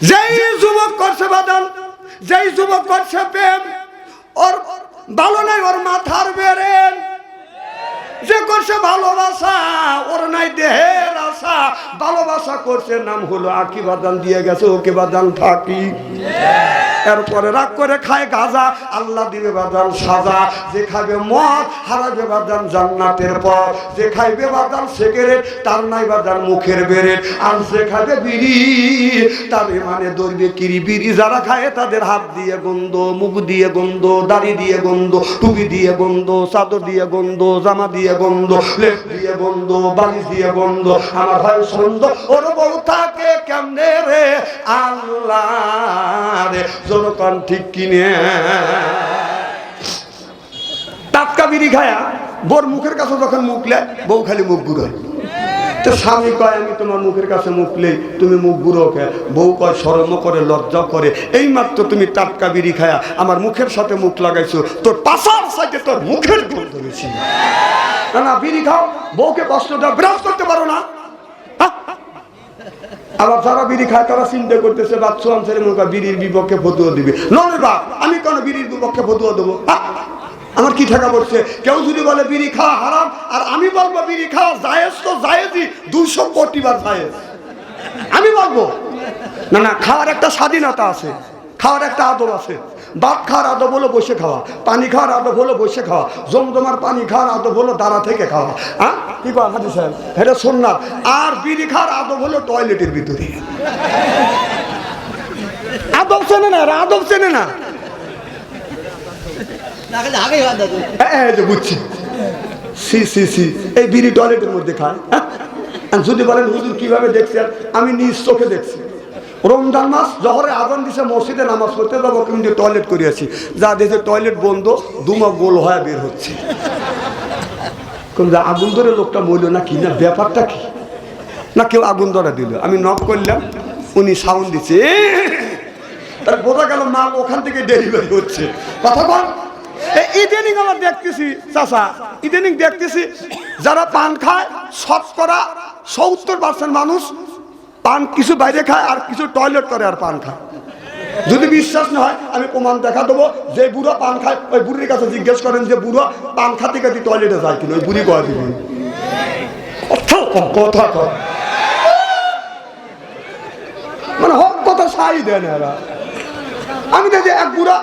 যেই যুবক করছে বাদান, যেই যুবক করছে প্রেম, ওর ভালো নাই ওর মাথার বেরেন। যে করছে ভালোবাসা, ওর নাই দেহের আশা, ভালোবাসা করছে নাম হলো আকি বাদান, দিয়ে গেছে ওকে বাদান থাকি। এরপরে রাগ করে খায় গাঁজা, আল্লাহ দিবে বাদান সাজা। যে খাবে মদ হারাবে বাদান জান্নাতের পথ। যে খাইবে বাদান সিগারেট, তার নাই বাদান মুখের বেরেট। আর যে খাবে বিড়ি, তার মানে ধরবে কিরি। বিড়ি যারা খায় তাদের হাত দিয়ে গন্ধ, মুখ দিয়ে গন্ধ, দাড়ি দিয়ে গন্ধ, টুপি দিয়ে গন্ধ, চাদর দিয়ে গন্ধ, জামা দিয়ে গন্ধ, লেপ দিয়ে গন্ধ, বালিশ দিয়ে গন্ধ। আমার হয় সন্দ ওর বউ থাকে কেমনে রে আল্লাহ রে, জনগণ ঠিক কিনে। টাটকা বিড়ি খায়া বোর মুখের কাছে যখন মুখলে, বউ খালি মুখ ঘুরোয়। তো স্বামী কয় আমি তোমার মুখের কাছে মুখলে তুমি মুখ ঘুরো কে? বউ কয় শরম করে, লজ্জা করে। এই মাত্র তুমি টাটকা বিড়ি খায়া আমার মুখের সাথে মুখ লাগাইছো, তোর পাশার সাইডে তোর মুখের গন্ধ বেশি। না না, বিড়ি খাও, বউকে কষ্ট দাও, বিরাজ করতে পারো না। আবার যারা বিড়ি খায় তারা চিন্তা করতেছে বাচ্চু আনসারের মুখে বিড়ির বিপক্ষে ফতুয়া দিবে। নয় বাপ, আমি কেন বিড়ির বিপক্ষে ফতুয়া দেবো? আমার কি ঠেকা পড়ছে? কেউ যদি বলে বিড়ি খাওয়া হারাম, আর আমি বলবো বিড়ি খাওয়া জায়েজ, তো জায়েজই 200 কোটি বার জায়েজ। আমি বলবো না না, খাওয়ার একটা স্বাধীনতা আছে, খাওয়ার একটা আদব আছে। ভাত খাওয়ার আদব হলো বসে খাওয়া, পানি খাওয়ার আদব হলো বসে খাওয়া, জমজমার পানি খাওয়ার আদব হলো দাঁড়া থেকে খাওয়া। হ্যাঁ কি কয় হাজি সাহেব, এটা সুন্নাত। আর বিড়ি খাওয়ার আদব হলো টয়লেটের ভিতরে। আদব চেনে না, আদব চেনে না। বুঝছি, সি সি সি, এই বিড়ি টয়লেটের মধ্যে খায়। যদি বলেন হুজুর কিভাবে দেখছেন, আমি নিজ চোখে দেখছি। রমজান মাস জহরে আজান দিছে, মসজিদে নামাজ পড়তে যাবো, কিন্তু টয়লেট করিয়াছি, যা দেখে টয়লেট বন্ধ, দুমা গোল হয়ে বের হচ্ছে। আগুন ধরে লোকটা মরল না কি, না ব্যাপারটা কি, না কেউ আগুন ধরা দিল। আমি নক করলাম, উনি সাউন্ড দিচ্ছে, তার বোঝা গেল মাল ওখান থেকে ডেলিভারি হচ্ছে। কথা বল। ইদানিং আমার দেখতেছি চাচা, ইদানিং দেখতেছি যারা পান খায়, শতকরা 70% মানুষ পান কিছু বাইরে খায় আর কিছু টয়লেট করে আর পান খায়। যদি বিশ্বাস না হয় আমি প্রমাণ দেখা দেবো। যে বুড়ো পান খায়, ওই বুড়ির কাছে জিজ্ঞেস করেন যে বুড়ো পান খাতে খাতে টয়লেটে যায় কিনা, ওই বুড়ি কয়া দিবেন। কথা কর, মানে হক কথা সাই দেয় না এরা। আমি দেখি এক বুড়া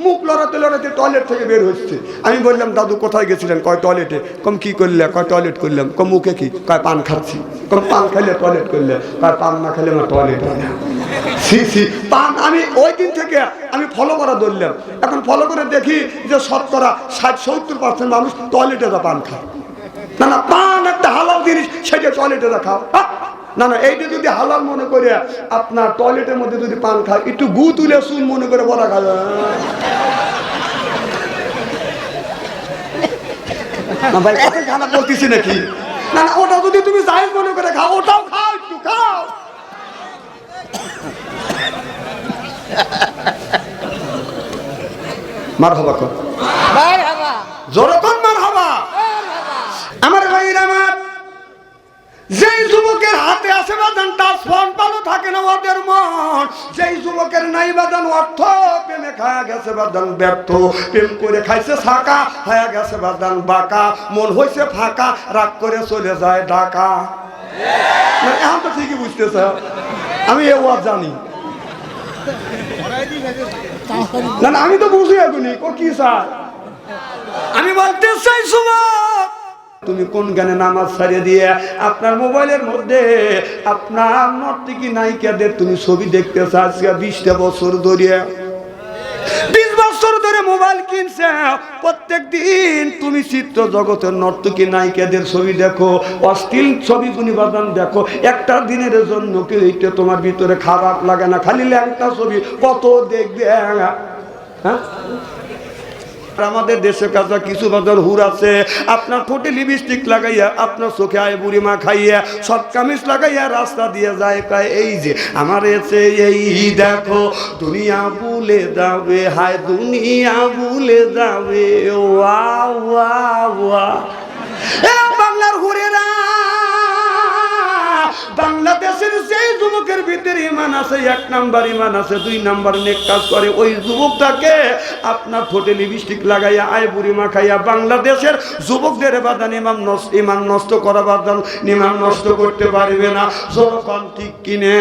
মুখ লড়াতে লড়াতে টয়লেট থেকে বের হচ্ছে। আমি বললাম দাদু কোথায় গেছিলেন? কয় টয়লেটে। কম কি করলে? কয় টয়লেট করলাম। কম মুখে কি? কয় পান খাচ্ছি। কম পান খাইলে টয়লেট করলে? কয় পান না খাইলে আমার টয়লেট হয় না। সি সি, পান আমি ওই দিন থেকে আমি ফলো করা ধরলাম। এখন ফলো করে দেখি যে শতকরা 60-70% মানুষ টয়লেটে যা পান খায়। না না, পান একটা হালাল জিনিস, সেটা টয়লেটে যা খাও। না না, এইটা যদি হালাল মনে করে আপনার টয়লেটের মধ্যে যদি পান খায়, একটু গু তুলে চুন মনে করে বলা খায় না ভাই, কত খারাপ বলতেছি নাকি? না না, ওটা যদি তুমি জায়েজ মনে করে খাও, ওটাও খাও, একটু খাও। মারহাবা কর, মারহাবা, জোরে কর মারহাবা। আমার ভাইরা, আমার যেই যুবকের হাতে আছে বাদান, তার ফোন পালো থাকে না ওদের মন। যেই যুবকের নাই বাদান অর্থ, প্রেমে খায়া গেছে বাদান ব্যর্থ। প্রেম করে খাইছে ছাকা, হয়ে গেছে বাদান বাঁকা। মন হয়েছে ফাঁকা, রাগ করে চলে যায় ঢাকা। এখন তো ঠিকই বুঝতেছ, আমি এ ওয়াজ জানি না। না আমি তো বুঝি এখনই ও কি চায়। আমি বলতে চাই যুবক, তুমি কোন গানে নামাজ ছাড়িয়ে দিয়ে আপনার মোবাইলের মধ্যে আপনার নর্তকী নায়িকাদের তুমি ছবি দেখতে চাচ্ছ। 20টা বছর ধরে, 20 বছর ধরে মোবাইল কিনছে, প্রত্যেক দিন তুমি চিত্র জগতের নর্তকী নায়িকাদের ছবি দেখো, অশ্লীল ছবিগুলি বাদান দেখো। একটা দিনের জন্য কি এইটা তোমার ভিতরে খারাপ লাগে না? খালি ল্যাংটা ছবি কত দেখবে। হ্যাঁ, আমাদের দেশে কাজা কিছু বাজার হুর আছে, আপনার ঠোঁটে লিপস্টিক লাগাইয়া, আপনার চোখে আয় বুড়ি মা খাইয়া, শর্ট কামিজ লাগাইয়া রাস্তা দিয়ে যায়, কয় এই যে আমার এসে এই দেখো দুনিয়া ভুলে যাবে, হায় দুনিয়া ভুলে যাবে। ওয়া ওয়া ওয়া, বাংলার হুরেরা বাংলাদেশের যে যুবকের ভিতরে ঈমান আছে, 1 নাম্বার ঈমান আছে, 2 নাম্বার নেক কাজ করে, ওই যুবকটাকে আপনার ঠোঁটে লিপস্টিক লাগাইয়া আইবুড়ি মাখাইয়া বাংলাদেশের যুবকদের বাদান ঈমান নষ্ট করা বাদান ঈমান নষ্ট করতে পারবে না। যখন ঠিক কিনে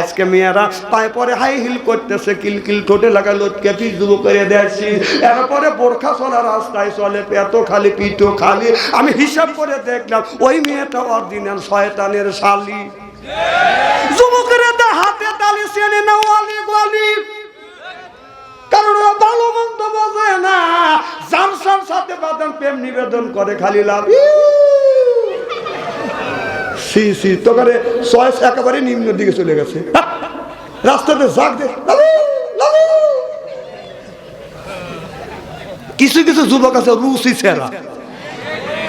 আজকে মেয়েরা পায়ে পরে হাই হিল করতেছে, কিলকিল ঠোঁটে লাগা লটকে ফেসবুক করে দেখছি, এরপরে বোরখা চলা রাস্তায় চলে, পেটো খালি পিঠো খালি। আমি হিসাব করে দেখলাম ওই মেয়েটা অরিজিনাল শয়তানের শালি। যুবকেরা হাতে তালি চেনে না ওয়ালি গলি, কারণ ওরা ভালো মন্দ বোঝে না, যার সাথে বাদাম প্রেম নিবেদন করে খালি লাভ। তোকে চয়েস একেবারে নিম্ন দিকে চলে গেছে, রাস্তাতে জাগ দে। কিছু কিছু যুবক আছে রুচি ছেড়া,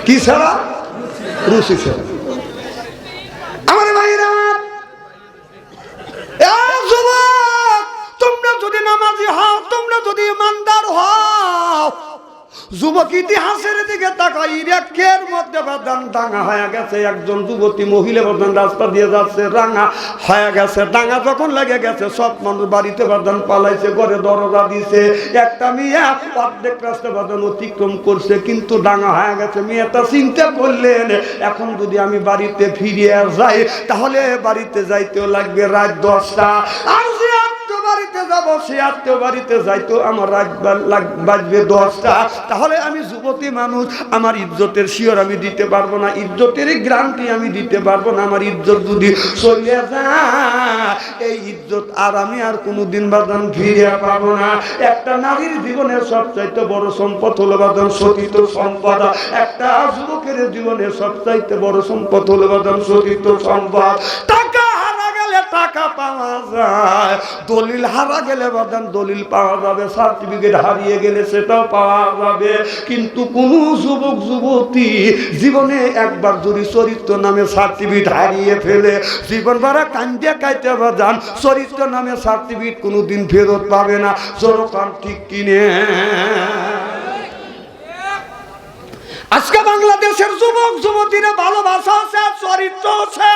কি ছেড়া? রুচি ছেড়া। আমার ভাইরা, যুবক তোমরা যদি নামাজি হও, তোমরা যদি ইমানদার হও, যুবক ইতিহাসের দিকে তাকাই, ইরাকের মধ্যে বাদান ডাঙা হয়ে গেছে, একজন যুবতী মহিলা বাদান রাস্তা দিয়ে যাচ্ছে, রাঙা হয়ে গেছে, ডাঙা যখন লেগে গেছে সব মানুষ বাড়িতে বাদান পালাইছে, ঘরে দরজা দিছে, একটা মেয়ে অর্ধেক রাস্তা বাদান অতিক্রম করছে, কিন্তু ডাঙা হয়ে গেছে। মেয়েটা চিন্তা করলেন, এখন যদি আমি বাড়িতে ফিরে যাই তাহলে বাড়িতে যাইতেও লাগবে রাত 10টা, আর বাড়িতে যাবো সে আত্মীয় বাড়িতে যাইতো আমার রাত বাজবে 10টা, তাহলে আমি যুবতী মানুষ, আমার ইজ্জতের শিওর আমি দিতে পারবো না, ইজ্জতের গ্যারান্টি আমি দিতে পারবো না। আমার ইজ্জত যদি চলে যায়, এই ইজ্জত আর আমি আর কোনোদিন বাদান ফিরে পাবো না। একটা নারীর জীবনের সবচাইতে বড় সম্পদ হলো বাদান সতীত সম্পদ, একটা যুবকের জীবনের সবচাইতে বড় সম্পদ হলো বাদান সতীত সম্পদ। টাকা হারা গেলে টাকা পাওয়া যায়, দলিল হারা গেলে বাদান দলিল পাওয়া যাবে, সার্টিফিকেট হারিয়ে গেলে সেটাও পাওয়া যাবে, কিন্তু কোন যুবক যুবতী জীবনে একবার যদি চরিত্র নামে সার্টিফিকেট হারিয়ে ফেলে, জীবন ভরা কান্দিয়া কাইতে বাদান চরিত্র নামে সার্টিফিকেট কোনোদিন ফেরত পাবে না। জনগণ ঠিক কিনে? আজকে বাংলাদেশের যুবক যুবতীরা ভালোবাসা আছে, চরিত্র আছে।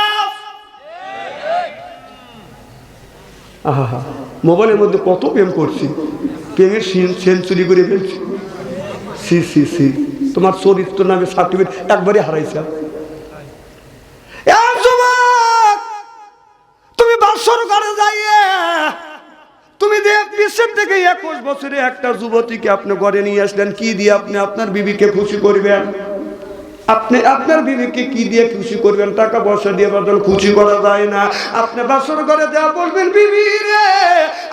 মোবাইলের মধ্যে কত প্রেম করছি, প্রেমের সেঞ্চুরি করে ফেলছি। সি সি সি, তোমার চরিত্র নামে সার্টিফিকেট একবারে হারাইছে। তুমি বাসর ঘরে যাইয়ে তুমি 20 থেকে 21 বছরে একটা যুবতীকে আপনি ঘরে নিয়ে আসলেন, কি দিয়ে আপনি আপনার বিবিকে খুশি করবেন? আপনি আপনার বিবিকে কি দিয়ে খুশি করবেন? টাকা পয়সা দিয়ে বাদল খুশি করা যায় না। আপনি বাসর ঘরে দেওয়া বলবেন, বিবি রে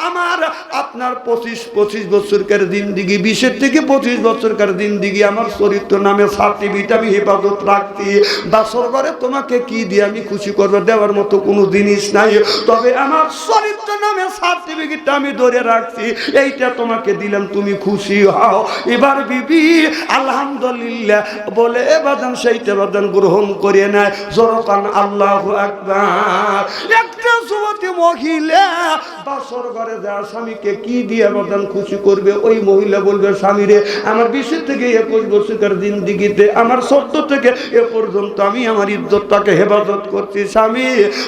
আমার, আপনার 25 বছরকার জিন্দিগি, 20 থেকে 25 বছরকার জিন্দিগি আমার চরিত্র নামে সার্টিফিকেট আমি হেফাজত রাখছি। বাসর ঘরে তোমাকে কি দিয়ে আমি খুশি করবো? দেওয়ার মতো কোনো জিনিস নাই, তবে আমার চরিত্র নামে সার্টিফিকেটটা আমি ধরে রাখছি, এইটা তোমাকে দিলাম, তুমি খুশি হও। এবার বিবি আলহামদুলিল্লাহ বলে এবার সেইটা বাদান গ্রহণ করে নেয়। জোরকান আল্লাহু আকবার। একটা যুবতী মহিলা বাসর ঘরে যাওয়ার স্বামীকে কি দিয়ে বাদান খুশি করবে? ওই মহিলা বলবে, স্বামী রে আমার 20 থেকে 21 বছরের জিন্দিগিতে, আমার 14 থেকে এ পর্যন্ত আমি আমার ইজ্জতটাকে হেফাজত করছি, স্বামী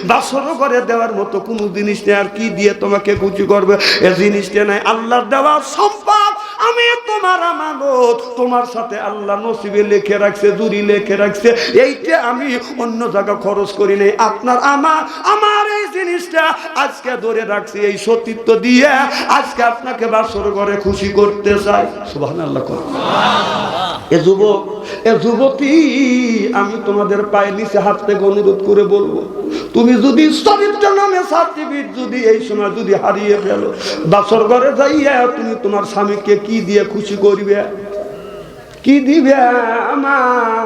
বাসর ঘরে দেওয়ার মতো কোনো জিনিস নেই, আর কি দিয়ে তোমাকে খুশি করবে? এ জিনিসটা নাই, আল্লাহর দেওয়া সম্পদ, আমি তোমার আমানত, তোমার সাথে আল্লাহ নসিবে লিখে রাখছে, জুরি লিখে রাখছে, এইটা আমি অন্য জায়গা খরচ করি নাই। আপনার আমার এই জিনিসটা আজকে ধরে রাখছি, এই সতীত্ব দিয়ে আজকে আপনাকে বাসর ঘরে খুশি করতে চাই। সুবহানাল্লাহ। এ যুবক, এ যুবতী, আমি তোমাদের পায়ে নিচে হাত থেকে অনুরোধ করে বলবো, তুমি যদি চরিত্র নামে সার্টিফিকেট যদি এই সময় যদি হারিয়ে ফেলো, বাসর ঘরে যাইয়া তুমি তোমার স্বামীকে কি দিয়ে খুশি করবে? কি দিবে আমার,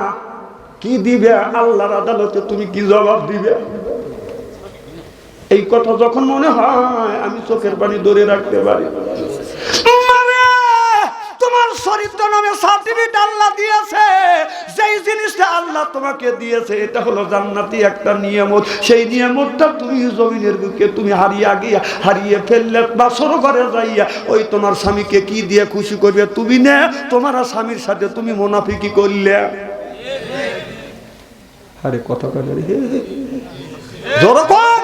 কি দিবে? আল্লাহর আদালতে তুমি কি জবাব দিবে? এই কথা যখন মনে হয় আমি চোখের পানি ধরে রাখতে পারি। তোমার চরিত্র নামে সার্টিফিকেট আল্লাহ দিয়েছে, যেই জিনিসটা আল্লাহ তোমাকে দিয়েছে এটা হলো জান্নাতি একটা নিয়ামত, সেই নিয়ামতটা তুমি জমিনের বুকে তুমি হারিয়ে ফেললে। বাসর ঘরে যাইয়া ওই তোমার স্বামীকে কি দিয়ে খুশি করবে? তুমি না তোমার স্বামীর সাথে তুমি মুনাফিকি করলে। আরে কথা কয় না রে, হে হে জোরে কর,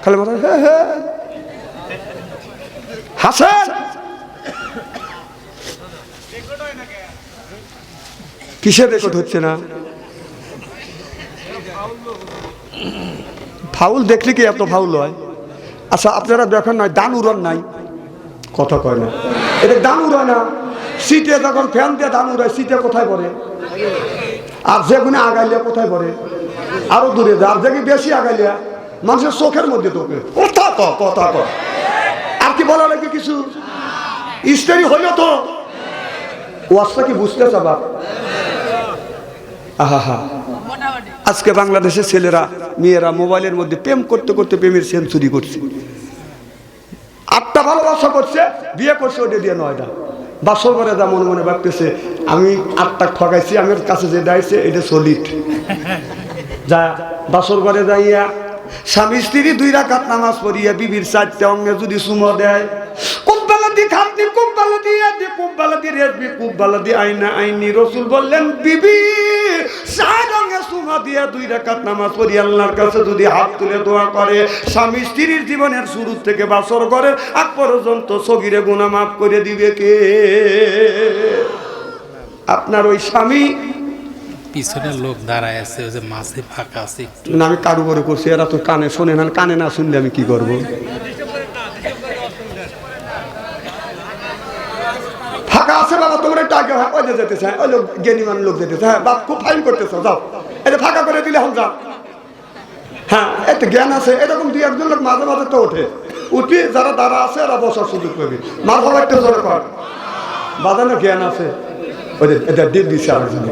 খালি মাথা হে হে হাসেন। কিসের রেকর্ড হচ্ছে না? ফাউল দেখলে কি এত ফাউল হয়? আচ্ছা আপনারা দেখেন নাই দান উড়ান নাই, কথা কয় না, এটা দান উড়ায় না। সিটে যখন ফ্যান দিয়ে দান উড়ায় সিটে কোথায় পড়ে? আর যেগুলো আগাইলে কোথায় পড়ে? আরো দূরে যায়। আর যে বেশি আগাইলে মানুষের চোখের মধ্যে ঢোকে। কথা ক, কথা ক, আর কি বলা লাগে কিছু? ইস্তারি হইল তো ওয়াজটা কি বুঝতে চাবা? আহা, আজকে বাংলাদেশের ছেলেরা মেয়েরা মোবাইলের মধ্যে প্রেম করতে করতে প্রেমের সেঞ্চুরি করছে। 8টা ভালোবাসা করছে, বিয়ে করছে ওটা দিয়ে 9টা। বাসর করে যা মনে মনে ভাবতেছে আমি 8টা ঠকাইছি, আমার কাছে যে দাইছে এটা সলিড। যা বাসর করে যাইয়া স্বামী স্ত্রী 2 রাকাত নামাজ পড়িয়া বিবির 4টে অঙ্গে যদি চুমো দেয়, কুব্বালাদি খাদ্দি কুব্বালাদি আদি কুব্বালাদি রেজবি কুব্বালাদি আইনা আইনি, রসুল বললেন বিবি 4 অঙ্গে চুমো দিয়া 2 রাকাত নামাজ পড়ি আল্লাহর কাছে যদি হাত তুলে দোয়া করে, স্বামী স্ত্রীর জীবনের শুরু থেকে বাসর ঘরের আগ পর্যন্ত সগীরে গুনাহ মাফ করে দিবে কে? আপনার ওই স্বামী। পিছনের লোক দাঁড়ায় আছে, ওই যে মাঝে ফাঁকা আছে। না আমি কারু করে করছি, এরা তো কানে শোনে না, কানে না শুনলে আমি কি করব? ফাঁকা আছে বাবা, তোমরা একটু আগে ওই যে যেতে চায়, ওই লোক জ্ঞানীমান লোক যেতে চায়, বাপ খুব ফাইন করতেছ, যাও এটা ফাঁকা করে দিলে হল যাও। হ্যাঁ একটু জ্ঞান আছে, এরকম 2-1জন লোক মাঝে মাঝে তো ওঠে, উঠি যারা দাঁড়া আছে এরা বসার সুযোগ পাবি। মার ভালো একটা জোরে কর, বাজানো জ্ঞান আছে। ওই যে এটা ডিপ দিচ্ছে আরেকজন,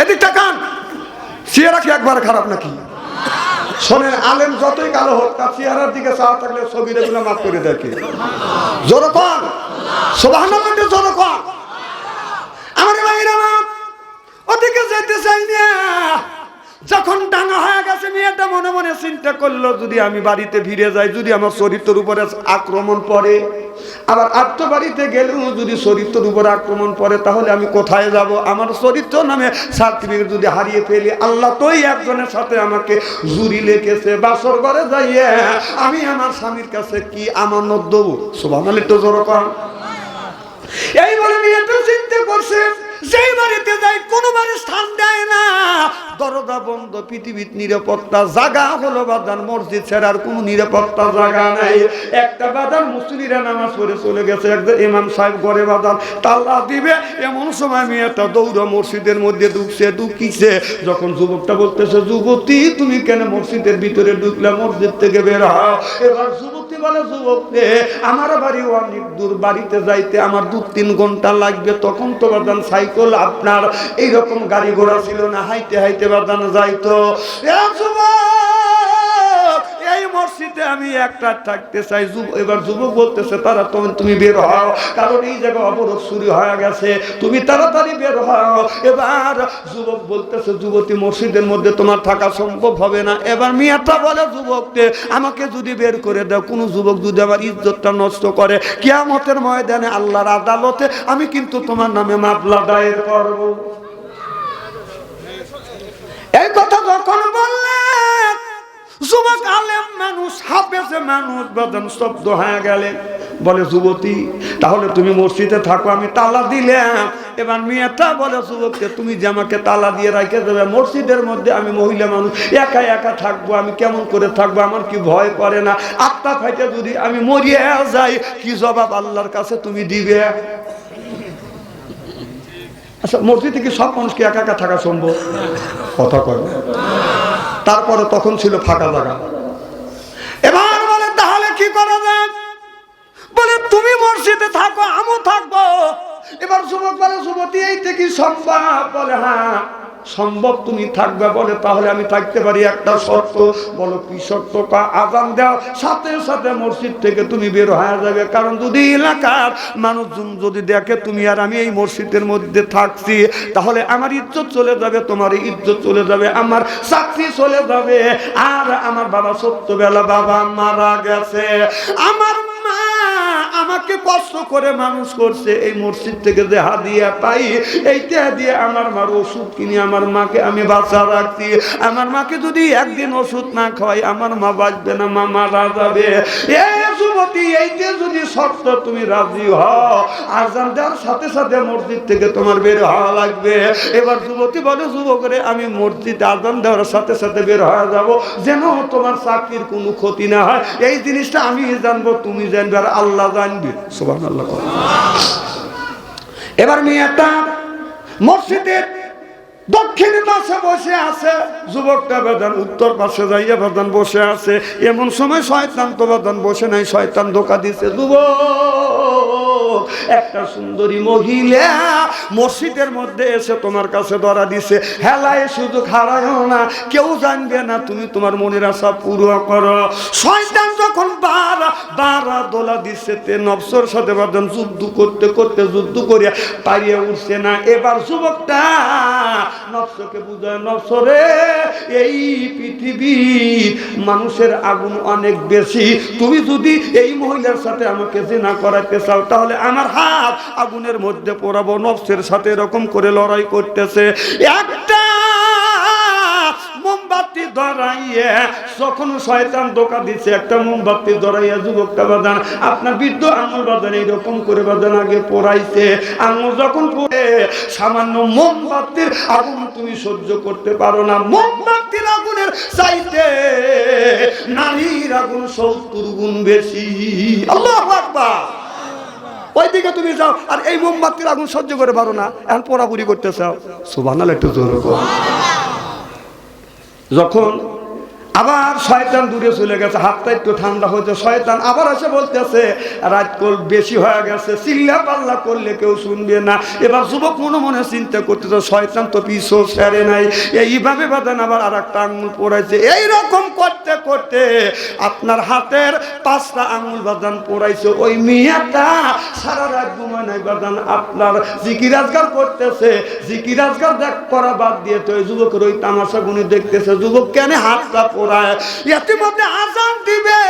এদিকটা কান চেহারা কি একবার খারাপ নাকি? শোনেন, আলেম যতই কালো হোক তার চেহারার দিকে চাওয়া থাকলে ছবিটা গুলো মাফ করে দেখে। জোরে কর সুবহানাল্লাহ, জোরে কর। আমার ভাইরা ওদিকে যেতে চাই না। যখন ডাঙা হয়ে গেছে মেয়েটা মনে মনে চিন্তা করলো, যদি আমি বাড়িতে ফিরে যাই, যদি আমার চরিত্রের উপরে আক্রমণ পড়ে, আবার আত্ম বাড়িতে গেলেও যদি চরিত্রের উপরে আক্রমণ পড়ে, তাহলে আমি কোথায় যাব? আমার চরিত্র নামে সার্টিফিকেট যদি হারিয়ে ফেলি, আল্লাহ তোই একজনের সাথে আমাকে জুরি লেগেছে, বাসর ঘরে যাইয়ে আমি আমার স্বামীর কাছে কি আমানত দেবো? সুবহানাল্লাহ, তো জোরে কর। এই বলে মেয়েটা চিন্তা করছে, যেই বাড়িতে যাই কোনো বাড়ি স্থান দেয় না, দরজা বন্ধ, পৃথিবীর নিরাপত্তা জায়গা হলো বাদান মসজিদ ছাড়া আর কোনো নিরাপত্তা জায়গা নাই। একটা বাদান মুসলিরা নামাজ পড়ে চলে গেছে, একজন ইমাম সাহেব ঘরে বাদান তালা দিবে, এমন সময় মেয়েটা দৌড়া মসজিদের মধ্যে ঢুকিছে। যখন যুবকটা বলতেছে, যুবতী তুমি কেন মসজিদের ভিতরে ঢুকলে, মসজিদ থেকে বের হও। এবার যুবতী বলে, যুবক আমার বাড়ি অনেক দূর, বাড়িতে যাইতে আমার 2-3 ঘন্টা লাগবে। তখন তো বাদান সাইকেল আপনার এইরকম গাড়ি ঘোড়া ছিল না, হাইতে হাইতে বাদান যাইতো। এই মসজিদে আমি একটা থাকতে চাই। এবার যুবক বলতেছে, তারা তুমি বের হও, কারণ এই জায়গায় অবরোধ শুরু হয়ে গেছে, তুমি তাড়াতাড়ি বের হও। এবার যুবক বলতেছে, যুবতী মসজিদের মধ্যে তোমার থাকা সম্ভব হবে না। এবার মিয়াটা বলে যুবককে, আমাকে যদি বের করে দাও, কোনো যুবক যদি আমার ইজ্জতটা নষ্ট করে, কিয়ামতের ময়দানে আল্লাহর আদালতে আমি কিন্তু তোমার নামে মামলা দায়ের করব। এই কথা যখন বললেন, যুবক আলেম মানুষ, হাফেজে মানুষ বাদান শব্দ হয়ে গেলেন। বলে, যুবতী তাহলে তুমি মসজিদে থাকো, আমি তালা দিলাম। এবার মেয়েটা বলে যুবককে, তুমি যে আমাকে তালা দিয়ে রাখে দেবে, মসজিদের মধ্যে আমি মহিলা মানুষ একা একা থাকবো, আমি কেমন করে থাকবো? আমার কি ভয় করে না? আত্মা ফাইটে যদি আমি মরিয়ে যাই, কি জবাব আল্লাহর কাছে তুমি দিবে? আচ্ছা, মসজিদে কি সব মানুষকে একা একা থাকা সম্ভব? কথা কয়। তারপরে তখন ছিল ফাঁকা জায়গা। এবার বলে, তাহলে কি করা যায়? বলে, তুমি মসজিদে থাকো, আমিও থাকবো। এবার যুবক বলে, যুবতী এইটা কি সম্ভব? বলে, হ্যাঁ সম্ভব, তুমি থাকবে। বলে, তাহলে আমি থাকতে পারি, একটা শর্ত। বলো কি শর্ত? আযান দাও, সাথে সাথে মসজিদ থেকে তুমি বের হয়ে যাবে। কারণ যদি এলাকার মানুষজন যদি দেখে তুমি আর আমি এই মসজিদের মধ্যে থাকছি, তাহলে আমার ইজ্জত চলে যাবে, তোমার ইজ্জত চলে যাবে, আমার চাকরি চলে যাবে। আর আমার বাবা ছোট্টবেলা বাবা মারা গেছে, আমার মা আমাকে কষ্ট করে মানুষ করছে, এই মসজিদ থেকে যে হাদিয়া পাই এইটা দিয়ে আমার মার ওষুধ কিনে আমার মাকে আমি বাঁচা রাখছি। আমার মাকে যদি একদিন ওষুধ না খাওয়াই আমার মা বাঁচবে না, মা মারা যাবে। এই যুবতী, এইটা যদি শর্ত তুমি রাজি হও, আজান দেওয়ার সাথে সাথে মসজিদ থেকে তোমার বের হওয়া লাগবে। এবার যুবতী বলে, যুবকরে আমি মসজিদে আজান দেওয়ার সাথে সাথে বের হয়ে যাব, যেন তোমার চাকরির কোনো ক্ষতি না হয়। এই জিনিসটা আমি জানবো, তুমি জানবে, আর আল্লাহ জানবে। সুবহানাল্লাহ। এবার মেয়েটা মসজিদের দক্ষিণ পাশে বসে আছে, যুবকটা বেদান উত্তর পাশে যাইয়া বেদান বসে আছে। এমন সময় শয়তান তো বেদান বসে নাই, শয়তান ধোঁকা দিছে। যুবক, একটা সুন্দরী মহিলা মসজিদের মধ্যে এসে তোমার কাছে ধরা দিছে, হেলায় সুযোগ হারায়ও না, কেউ জানবে না, তুমি তোমার মনের আশা পুরো করো। শয়তান যখন বারা দোলা দিচ্ছে, তে নফসের সাথে বেদান যুদ্ধ করতে করতে যুদ্ধ করিয়া পারিয়ে উঠছে না। এবার যুবকটা নফসকে বুঝায়, নফসরে এই পৃথিবীর মানুষের আগুন অনেক বেশি, তুমি যদি এই মহিলার সাথে আমাকে জিনা করাতে চাও তাহলে আমার হাত আগুনের মধ্যে পোড়াবো। নফসের সাথে এরকম করে লড়াই করতেছে। একটা মোমবাতি ধরাইয়া, যখন শয়তান ধোঁকা দিচ্ছে, একটা মোমবাতি ধরাইয়া যুবকটা বাজান আপনার বৃদ্ধ আঙুল বাজান এইরকম করে বাজান আগে পোড়াইছে। আঙুল যখন পড়ে, সামান্য মোমবাতির আগুন তুমি সহ্য করতে পারো না, মোমবাতির আগুনের চাইতে নারীর আগুন 70 গুণ বেশি। আল্লাহু আকবার। ওইদিকে তুমি যাও, আর এই মোমবাতির আগুন সহ্য করে পারো না, এখন পোড়াপুরি করতে চাও। সুবহানাল্লাহ, একটু জোরে বলো। যখন আবার শয়তান দূরে চলে গেছে, হাতটা একটু ঠান্ডা হয়েছে, শয়তান আবার এসে বলতেছে রাত কল বেশি হয়ে গেছে, চিল্লা পাল্লা করলে কেউ শুনবে না। এবার যুবক মনে মনে চিন্তা করতেছে, শয়তান তো পিছু ছেড়ে নাই, এইভাবে বাদান আবার আর একটা আঙুল পোড়াইছে। এইরকম করতে করতে আপনার হাতের 5টা আঙুল বাদান পোড়াইছে। ওই মেয়েটা সারা রাত ঘুমায় নাই বাদান, আপনার জিকির আজগার করতেছে। জিকির আজগার দেখ করা বাদ দিয়ে তো ওই যুবকের ওই তামাশা গুনি দেখতেছে। যুবক কেন হাতটা পোড়ায়, ইতিমধ্যে আজান দিবে।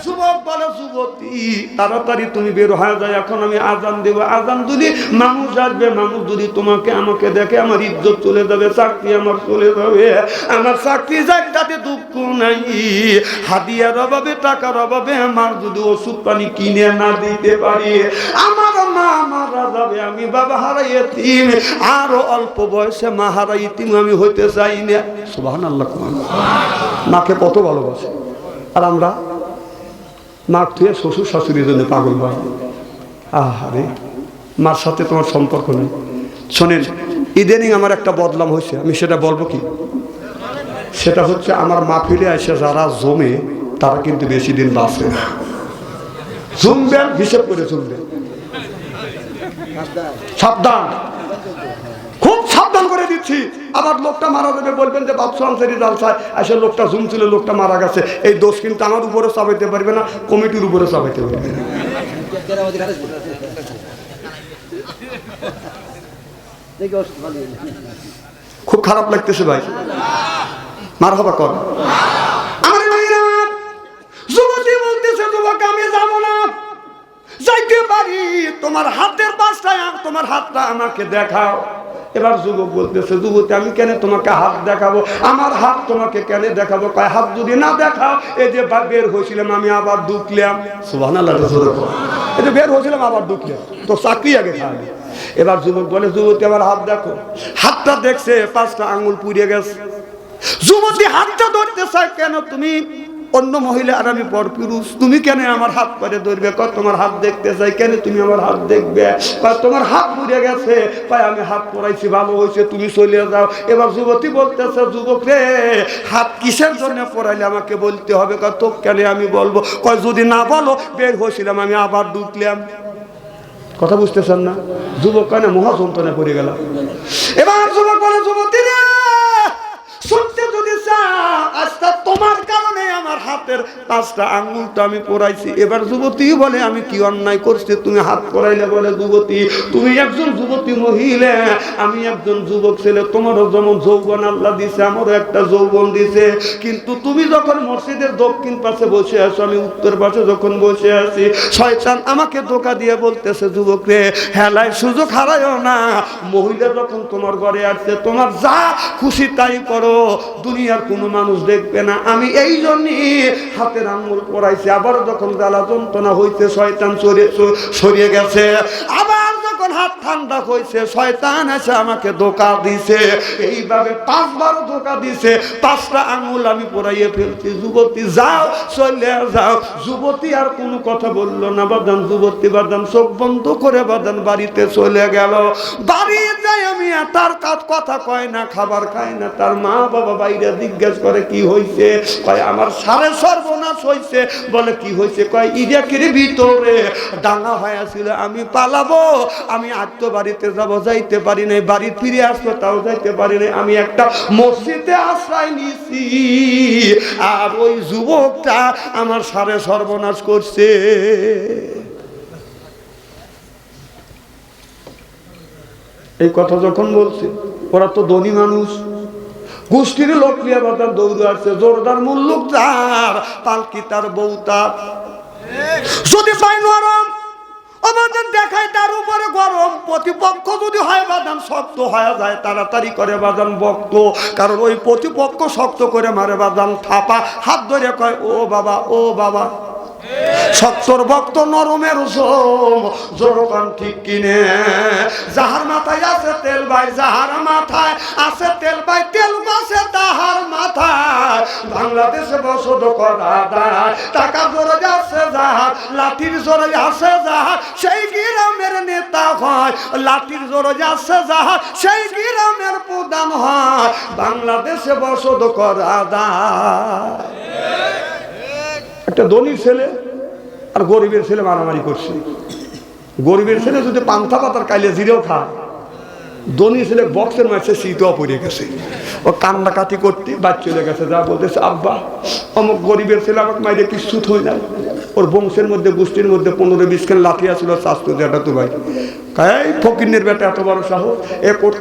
যুবক বলে, যুবতী তাড়াতাড়ি তুমি বের হয়ে যায়, এখন আমি আজান দেব। আজান যদি মানুষ আসবে, মানুষ যদি তোমাকে আমাকে দেখে, আমার ইজ্জত চলে যাবে, চাকরি আমার চলে যাবে। আমার চাকরি যাক তাতে দুঃখ নাই, হাদিয়ার অভাবে টাকার অভাবে আমার যদি ওষুধ পানি কিনে না দিতে পারি, আমার মা মারা যাবে, আমি বাবা হারাই এতিম, আরো অল্প বয়সে মা হারাই এতিম আমি হইতে চাই না। সুবহানাল্লাহ। মাকে কত ভালোবাসে, আর আমরা মা তুই শ্বশুর শাশুড়ির জন্য পাগল হয়। আহারে, মার সাথে তোমার সম্পর্ক নেই। শোনেন, ইদানিং আমার একটা বদলাম হয়েছে, আমি সেটা বলবো কি? সেটা হচ্ছে আমার মাহফিলে এসে যারা জমে তারা কিন্তু বেশি দিন বাঁচে না। জমবেন, হিসেব করে জমবেন, সাবধান, খুব সাবধান করে দিচ্ছি। আবার লোকটা মারা যাবে, বলবেন যে বাদশা আনসারী জালসায় আসলে লোকটা জুমছিল, লোকটা মারা গেছে। এই দোষ কিন্তু আমার উপরে চাপাইতে পারবে না, কমিটির উপরে চাপাইতে পারবে না। খুব খারাপ লাগতেছে ভাই, মারহাবা কর। আমার ভাইরা, যুবতী বলতেছে, যুবক আমি যাবো না, যাইতে পারি, তোমার হাতের পাশটায় তোমার হাতটা আমাকে দেখাও। এবার যুবক বলতেছে, যুবতী আমি কেন তোমাকে হাত দেখাবো, আমার হাত তোমাকে কেন দেখাবো? কয় হাত যদি না দেখাও, এই যে বের হয়েছিলাম আমি আবার ঢুকলাম। সুবহানাল্লাহ। এই যে বের হয়েছিলাম আবার ঢুকলাম, তো চাকরি আগে খাওয়াবে। এবার যুবক বলে, যুবতী আমার হাত দেখো। হাতটা দেখছে, 5টা আঙুল পুড়িয়ে গেছে। যুবতী হাতটা ধরতে চায়, কেন তুমি অন্য মহিলা আর আমি পর পুরুষ, তুমি কেন আমার হাত পরে ধরবে? কয় তোমার হাত দেখতে চাই। কেন তুমি আমার হাত দেখবে? কয় তোমার হাত পুড়ে গেছে। কয় আমি হাত পরাইছি, ভালো হয়েছে, তুমি চলে যাও। এবার যুবতী বলতেছে, যুবক রে, হাত কিসের জন্য পরাইলে আমাকে বলতে হবে? কয় তো কেন আমি বলবো? কয় যদি না বলো, বের হয়েছিলাম আমি আবার ঢুকলাম। কথা বুঝতেছেন না? যুবক কেন মহা যন্ত্রণা পড়ে গেল। এবার যুবক বলে, যুবতী রে, শুনতে যদি চাও, আজকে তোমার কারণে আমার হাতে হাতের 5টা আঙ্গুল তো আমি পরাইছি। এবার যুবতী বলে আমি কি অন্যায় করছি তুমি হাত পরাইলে? বলে যুবতী তুমি একজন যুবতী মহিলা, আমি একজন যুবক ছেলে, তোমারও যেমন যৌবন আল্লাহ দিছে আমারও একটা যৌবন দিছে, কিন্তু তুমি যখন মসজিদের দক্ষিণ পাশে বসে আছো আমি উত্তর পাশে যখন বসে আছি, শয়তান আমাকে ধোঁকা দিয়ে বলতেছে যুবক রে হেলায় সুযোগ হারায়ও না, মহিলা যখন তোমার ঘরে আসছে তোমার যা খুশি তাই করো, দুনিয়ার কোনো মানুষ দেখবে না। আমি এই জন্যই হাতের আঙ্গুল পরাইছি। আবার যখন জ্বালা যন্ত্রণা হইতে শয়তান সরিয়ে গেছে, আবার যখন হাত ঠান্ডা হয়েছে শয়তান এসে আমাকে ধোঁকা দিছে। এইভাবে 5 বার ধোঁকা দিছে, 5টা আঙ্গুল আমি পরাইয়ে ফেলছি। যুবতী যাও চলে যাও। যুবতী আর কোনো কথা বললো না বাদান। যুবতী বাদান চোখ বন্ধ করে বাদান বাড়িতে চলে গেল। বাড়ি যাই আমি তার কথা কয় না, খাবার খায় না। তার মা বাবা বাইরে জিজ্ঞেস করে কি হয়েছে? কয় আমার সাড়ে সর্বনাশ হয়েছে। বলে কি হয়েছে? কয় ইরাকের ভিতরে দাঙ্গা হয়েছিল, আমি পালাবো, আমি আত্ম বাড়িতে যাবো, যাইতে পারি নাই, বাড়ি ফিরে আসবো তাও যাইতে পারি নাই, আমি একটা মসজিদে আশ্রয় নিছি, আর ওই যুবকটা আমার সাড়ে সর্বনাশ করছে। এই কথা যখন বলছে ওরা তো ধনী মানুষ, গোষ্ঠীর লোক নিয়ে বাজার দৌড়ে আসছে, জোরদার মুল্লুক তার, পালকি তার বউ তার, যদি পাই নরম অবাদান দেখায় তার উপরে গরম, প্রতিপক্ষ যদি হয় বাদান শক্ত হয়ে যায়, তাড়াতাড়ি করে বাদান বক্ত, কারণ ওই প্রতিপক্ষ শক্ত করে মারে বাদান থাপা, হাত ধরে কয় ও বাবা ও বাবা। শক্তর ভক্ত নরমের জোরকান ঠিক কিনে, যাহার মাথায় আছে তেল ভাই, যাহার মাথায় আছে তেল ভাই, তেল বাসে তাহার মাথায়। বাংলাদেশে বসত করা দায়, টাকা জোরে যাচ্ছে যাহার, লাঠির জোরে যাচ্ছে যাহার, সেই গ্রামের নেতা হয়। লাঠির জোরে যাচ্ছে যাহার, সেই গ্রামের প্রধান হয়। বাংলাদেশে বসত করা দায়। একটা ধনীর ছেলে আর গরিবের ছেলে মারামারি করছে। গরিবের ছেলে যদি পান্থা পাতার কাইলে জিরেও খায়, ধনী ছেলে বক্সের মাঝে শীতও পড়ে গেছে, ও কান্নাকাটি করতে বাদ চলে গেছে। যা বলতেছে আব্বা অমুক গরিবের ছেলে আমাকে মাইরে কিচ্ছু থই না, ওর বংশের মধ্যে গোষ্ঠীর মধ্যে 15-20 খান লাঠি আছিল, শাস্ত্র যেটা তো ভাই এই ফকিনের বেটা এত বড় সাহস,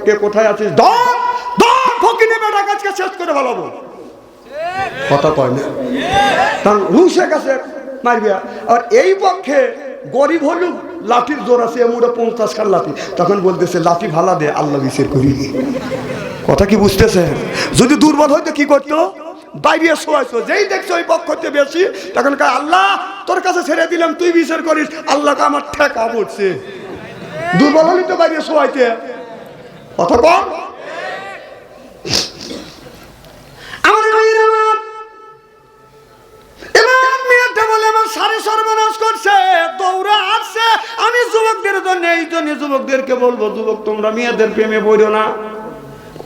কে কোথায় আছিস? ফকিনের বেটা কাজকে শেষ করে ভালো কথা কয় না, কারণ রুশে কাছে মারবে। আর এই পক্ষে গরিব হলুক লাঠির জোর আছে, এমন 50 খান লাঠি, তখন বলতেছে লাঠি ভালা দে আল্লাহ বিচার করি। কথা কি বুঝতেছে? যদি দুর্বল হইতো কি করতো? বাইরে শোয়াইছো, যেই দেখছো ওই পক্ষতে বেশি, তখন কয় আল্লাহ তোর কাছে ছেড়ে দিলাম, তুই বিচার করিস। আল্লাহকে আমার ঠেকা পড়ছে। দুর্বল হলি তো বাইরে শোয়াইতে। কথা কম আমার সারে সর্বনাশ করছে, দৌড়া আসছে। আমি যুবকদের জন্য এই জন্য যুবকদেরকে বলবো, যুবক তোমরা মেয়েদের প্রেমে পড়ো না।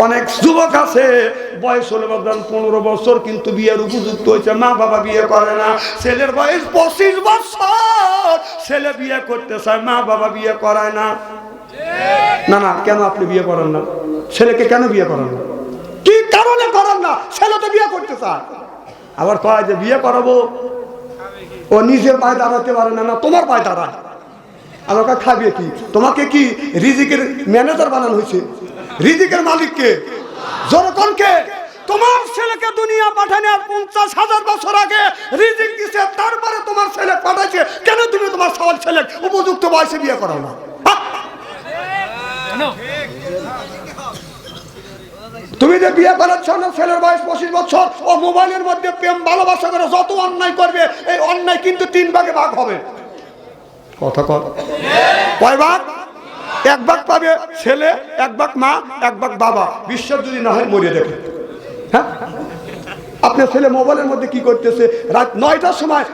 অনেক যুবক আছে বয়স হলো 15 বছর, কিন্তু বিয়ের উপযুক্ত হয়েছে, মা বাবা বিয়ে করে না। ছেলের বয়স 25 বছর, ছেলে বিয়ে করতে চায়, মা বাবা বিয়ে করায় না। না না, কেন আপনি বিয়ে করেন না? ছেলেকে কেন বিয়ে করেন না? কি কারণে করেন না? ছেলে তো বিয়ে করতে চায়, আবার কয় যে বিয়ে করাবো, ও নিজের পায়ে দাঁড়াতে পারে না, না তোমার পায়ে দাঁড়ায়। আমাকে খাবে কি? তোমাকে কি রিজিকের ম্যানেজার বানানো হয়েছে? রিজিকের মালিককে জনগণকে। তোমার ছেলেকে দুনিয়া পাঠানো 50,000 বছর আগে রিজিক দিছে, তারপরে তোমার ছেলে পাঠাইছে, কেন তুমি তোমার সবার ছেলে উপযুক্ত বয়সে বিয়ে করো না? তুমি যে বিয়ে করাচ্ছ না, ছেলের বয়স 25 বছর, ও মোবাইলের মধ্যে প্রেম ভালোবাসা করে যত অন্যায় করবে, এই অন্যায় কিন্তু 3 ভাগে ভাগ হবে। কথা কর, কয় ভাগ? 1 ভাগ পাবে ছেলে, 1 ভাগ মা, 1 ভাগ বাবা। বিশ্বাস যদি না হয় মরিয়ে দেখে। হ্যাঁ, আপনার ছেলে মোবাইলের মধ্যে কি করতেছে? রাত 9টার সময়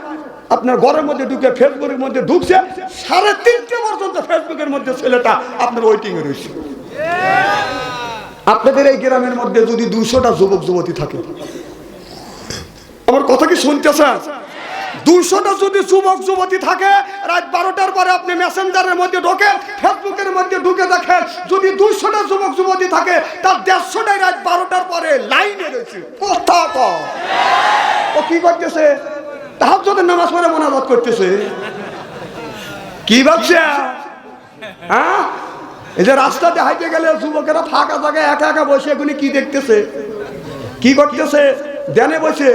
আপনার ঘরের মধ্যে ঢুকে ফেসবুকের মধ্যে ঢুকছে, 3:30 পর্যন্ত ফেসবুকের মধ্যে ছেলেটা আপনার ওয়েটিং এ রয়েছে। আপনাদের এই গ্রামের মধ্যে যদি 200টা যুবক যুবতী থাকে, আমার কথা কি শুনতেছেন? 200টা যদি যুবক যুবতী থাকে, রাত 12টার পরে আপনি মেসেঞ্জারের মধ্যে ঢোকে, ফেসবুকের মধ্যে ঢুকে দেখেন, যদি 200টা যুবক যুবতী থাকে, তার 150টাই রাত 12টার পরে লাইনে রয়েছে। কথা কও, ও কি করতেছে? তাহাজ্জুদের নামাজ পড়ে মোনাজাত করতেছে। কি ভাবছে? হ্যাঁ, এই যে রাস্তাতে হাইটে গেলে যুবকেরা ফাঁকা জায়গায় একা একা বসে এখনই কি দেখতেছে, কি করতেছে? ধ্যানে বসে।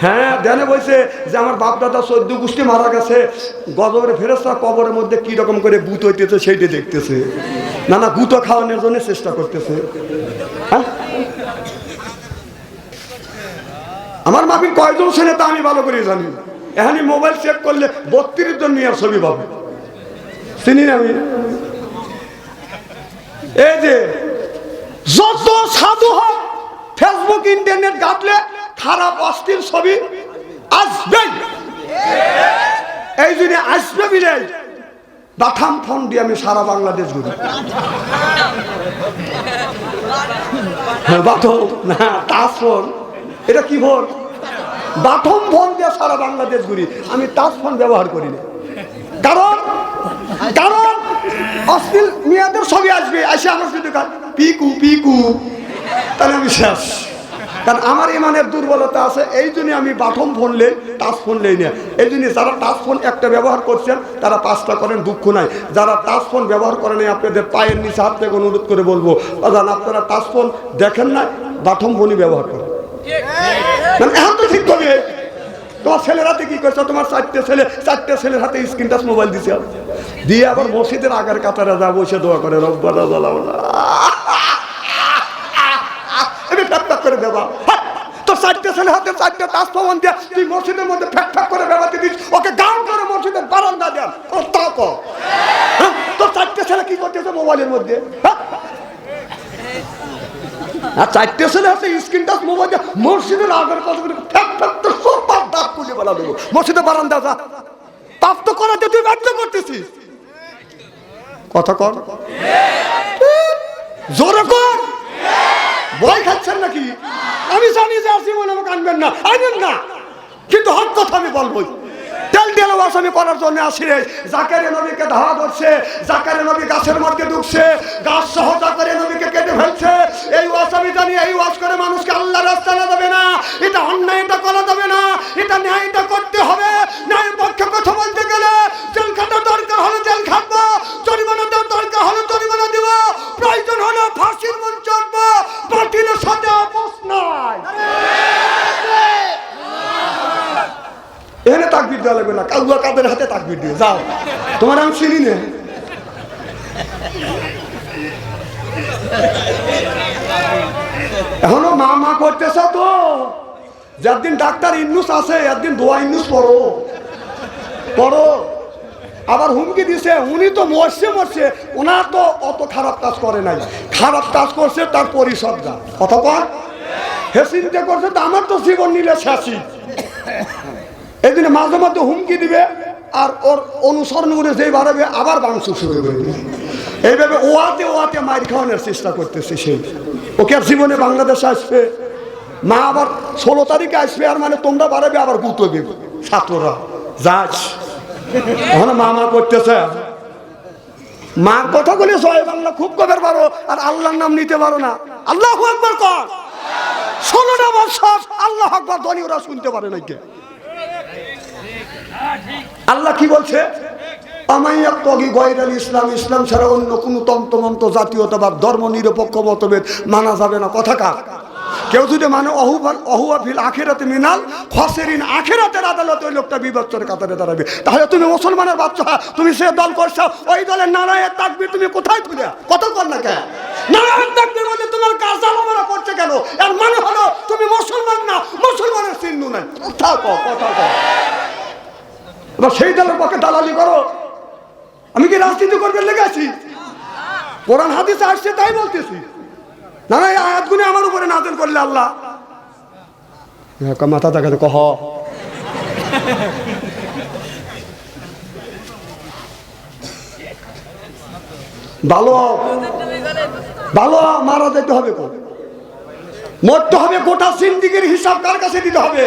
হ্যাঁ, ধ্যানে বসে যে আমার বাপ দাদা 14 গোষ্ঠী মারা গেছে, গজবের ফেরেশতা কবরের মধ্যে কি রকম করে ভূত হইতেছে সেইটা দেখতেছে। না ভূত খাওয়ানোর জন্য চেষ্টা করতেছে। হ্যাঁ, আমার মাফিক কয়জন ছেলে তা আমি ভালো করে জানি। এখানে মোবাইল চেক করলে 32 জন মেয়ের ছবি পাবে। চিনি না আমি। এই যে যত সাধু হোক ফেসবুক ইন্টারনেট ঘাটলে খারাপ অস্থির ছবি আসবে। এই জন্য আসবে বিলে বাথাম ফোন দিয়ে আমি সারা বাংলাদেশ ঘুরি। বাথম না, টাচ ফোন। এটা কি ফোন? বাথম ফোন দিয়ে সারা বাংলাদেশ ঘুরি। আমি টাচ ফোন ব্যবহার করি না। কারণ অশ্লীল মেয়েদের ছবি আসবে, আসে আমার শুধু পিকু পিকু, তাহলে আমি শেষ। কারণ আমার ইমানের দুর্বলতা আছে, এই জন্য আমি বাথম ফোন লেই, টাচ ফোন লেই না। এই জন্য যারা টাচ ফোন একটা ব্যবহার করছেন তারা 5টা করেন, দুঃখ নাই। যারা টাচ ফোন ব্যবহার করেন আপনাদের পায়ের নিচে হাত থেকে অনুরোধ করে বলবো, আপনারা টাচ ফোন দেখেন না, বাথম ফোনই ব্যবহার করেন। এখন তো ঠিক করবে। তোমার ছেলের হাতে কি করছে? তোমার 4টে ছেলের হাতে স্ক্রিন টাচ মোবাইল দিছে, দিয়ে আবার মসজিদের আগের কাতারে যা বসে দোয়া করে, রব্বানা জালামনা করে দেবা। তো 4টে ছেলে হাতে 4টে টাচ ফোন দিয়ে তুই মসজিদের মধ্যে ফ্যাক ফ্যাক করে বেড়াতে দিস, ওকে গান করে মসজিদের বারান্দা দেন। তোর 4টে ছেলে কি করতেছে মোবাইলের মধ্যে? আর 4টে ছেলে হাতে স্ক্রিন টাচ মোবাইল দিয়ে মসজিদের আগের কথা করে ফ্যাক ফ্যাক তো সব দাঁত খুলে বেলা দেবো মসজিদের বারান্দা যা। পাপ তো করাতে তুই বাধ্য করতেছিস। কথা কর, জোরে কর। ভয় খাচ্ছেন নাকি? আমি জানি যে আসি মনে আমাকে আনবেন না, আনবেন না, কিন্তু হক কথা আমি বলবই। তেল তেল ওয়াজ আমি করার জন্য আসি। জাকারিয়া নবীকে ধাওয়া করছে, জাকারিয়া নবী গাছের মধ্যে ঢুকছে, গাছ সহ জাকারিয়া নবীকে কেটে ফেলছে। এই ওয়াজ আমি জানি, এই ওয়াজ করে মানুষকে আল্লাহর রাস্তায় আনা যাবে না। এটা অন্যায়, এটা করা যাবে না, এটা ন্যায়, এটা করতে হবে। ন্যায়ের পক্ষে কথা বলতে গেলে জেল খাটা দরকার হলে জেল খাটবো, জরিমানা দেওয়ার দরকার হলে জরিমানা দিব, প্রয়োজন হলে ফাঁসির মঞ্চ চড়বো। বাতিলের সাথে আপোষ নাই। এখানে তাকবীর দেওয়া লাগবে না, কাউয়া কাদের হাতে তাকবীর দিয়ে যাও, তোমার আমি চিনি না। এখনো মা করতেছ তো। যেদিন ডাক্তার ইন্নুস আছে একদিন দোয়া ইন্নুস পড়ো। আবার হুমকি দিছে, উনি তো মরছে, ওনার তো অত খারাপ কাজ করে নাই, খারাপ কাজ করছে তার পরিষদ যা। কথা কর, হে চিন্তা করছে তো আমার তো জীবন নিলে শেষই। এই দিনে মাঝে মাঝে হুমকি দিবে, আর ওর অনুসরণ করে যেই বাড়াবে আবার বাংশু শুরু করে দিবে। এইভাবে ওয়াতে মার খাওয়ানোর চেষ্টা করতেছে সেই। ওকে আর জীবনে বাংলাদেশে আসবে, মা আবার 16 তারিখে আসবে, আর মানে তোমরা বাড়াবে আবার গুতবে ছাত্ররা যাস। ওখানে মা করতেছে। মার কথা বলে জয় বাংলা খুব কবের পারো, আর আল্লাহর নাম নিতে পারো না। আল্লাহু আকবার কর। 16টা বছর আল্লাহ আকবার ধ্বনি ওরা শুনতে পারে নাকি? আল্লাহ কি বলছে? ইসলাম ছাড়া অন্য কোন তন্ত্রমন্ত্র, জাতীয়তাবাদ, ধর্ম নিরপেক্ষ মতভেদ মানা যাবে না। কথা কার? কেউ যদি মানে অহুয়াফিল আখিরাতে মিনাল খসেরিন, আখিরাতের আদালতে ওই লোকটা বিভৎসের কাতারে দাঁড়াবে। তাহলে তুমি মুসলমানের বাচ্চা, তুমি সে দল করছো, ওই দলের নারায়ের তাকবীর তুমি কোথায় তুলে কত কর না কেন? নারায়ের তাকবীর বলে তোমার কাজ আলোচনা করছে কেন? এর মানে হলো তুমি মুসলমান না, মুসলমানের চিহ্ন নাই। কথা কর। এবার সেই দলের পক্ষে দালালি করো। আমি কি রাজনীতি করবে লেগে আছি? কোরআন হাদিসে আসছে তাই বলতেছি। না এই আয়াতগুলো আমার উপরে নাযিল করলে আল্লাহ মাথা দেখাতে কহ। ভালো মারা যেতে হবে, মরতে হবে। গোটা জিন্দেগীর হিসাব কার কাছে দিতে হবে?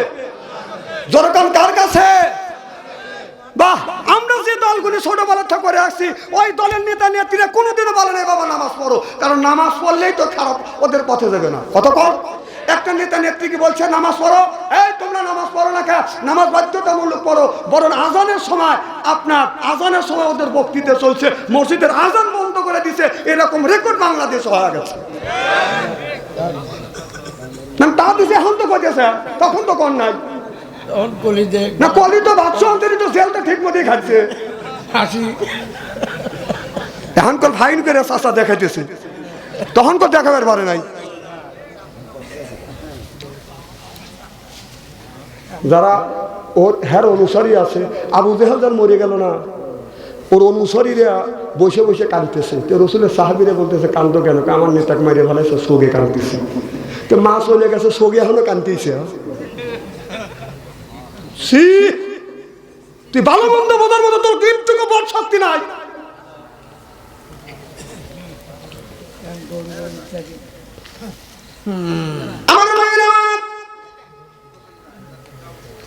জনগণ কার কাছে? বাহ, আমরা যে দলগুলি ছোটবেলা থেকে করে আসছি, ওই দলের নেতা নেত্রীরা কোনোদিনও বলে নাই বাবা নামাজ পড়ো, কারণ নামাজ পড়লেই তো খারাপ, ওদের পথে যাবে না। কতক্ষণ একটা নেতা নেত্রী কি বলছে নামাজ পড়ো, এই তোমরা নামাজ পড়ো না কে, নামাজ বাধ্যতামূলক পড়ো, বরং আজানের সময় ওদের বক্তৃতা চলছে, মসজিদের আজান বন্ধ করে দিছে, এরকম রেকর্ড বাংলাদেশ হয়ে গেছে। তা দিছে এখন তো করতেছে, তখন তো কর নাই না, কলি তো বাদশাহ তো জেলটা ঠিক মতোই খাচ্ছে, এখন কল ফাইন করে চাষা দেখাইতেছে, তখন কর দেখাবার পারে নাই। যারা ওর হ্যার অনুসারী আছে, আবু জেহেল যার মরে গেল না, ওর অনুসারীরা বসে বসে কাঁদতেছে, তো রসুলের সাহাবীরা বলতেছে কান্দ কেন, আমার নেতাকে মারে ফেলাইছে, শোকে কাঁদতেছে, তো মা চলে গেছে, শোকে এখনো কাঁদতেছে। তুই ভালো মন্দ বোঝার মতো তোর একটুকু বড় শক্তি নাই।